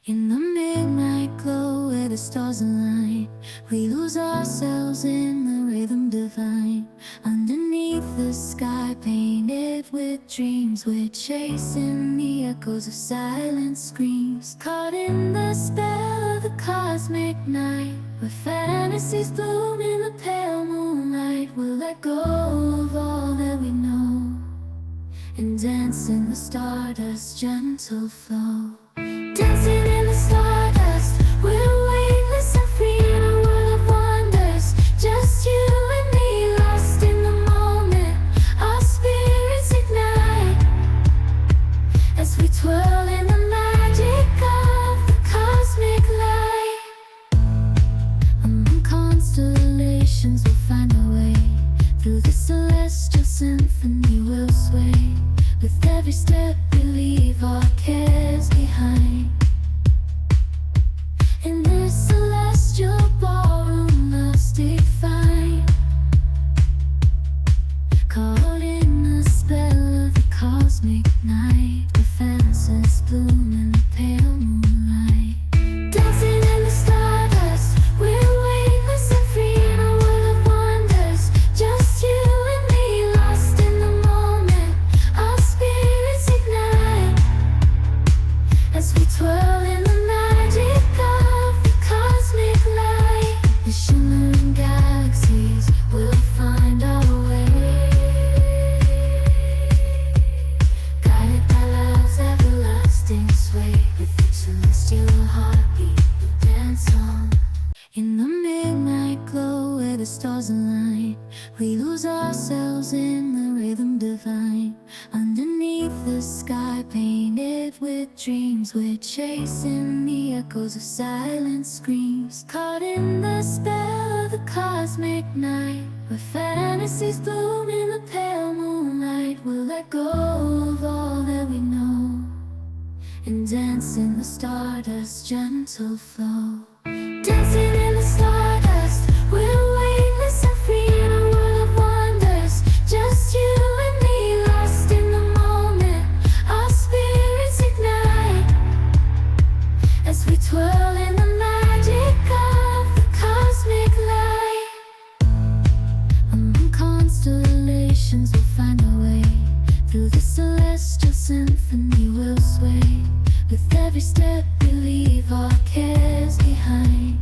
In the midnight glow where the stars align, we lose ourselves in the rhythm divine. Underneath the sky painted with dreams, we're chasing the echoes of silent screams. Caught in the spell of the cosmic night, where fantasies bloom in the pale moonlight. We'll let go of all that we know and dance in the stardust's gentle flow. Dancing in the stardust, we're weightless and free in a world of wonders. Just you and me, lost in the moment. Our spirits ignite as we twirl in the magic of the cosmic light. Among constellations, we'll find our way. Through the celestial symphony, we'll sway. With every step, we leave our cares behind. In this celestial ballroom, love's defined. Caught in the spell of the cosmic night, where fantasies bloom in the pale moonlight. Dancing in the stardust, we're weightless and free in a world of wonders. Just you and me, lost in the moment. Our spirits ignite as we twirl in the magic of the cosmic light. The shimmering galaxies will find our way, guided by love's everlasting sway. With each celestial heartbeat, we dance on. In the midnight glow where the stars align, we lose ourselves in the rhythm divine. Underneath the sky painted with dreams, we're chasing the echoes of silent screams. Caught in the spell of the cosmic night, where fantasies bloom in the pale moonlight. We'll let go of all that we know and dance in the stardust's gentle flow. Dancing in the stardust, we're weightless and free in a world of wonders. Just you and me, lost in the moment. Our spirits ignite as we twirl in the magic of the cosmic light. Among constellations, we'll find our way. Through the celestial symphony, we'll sway. With every step, we leave our cares behind.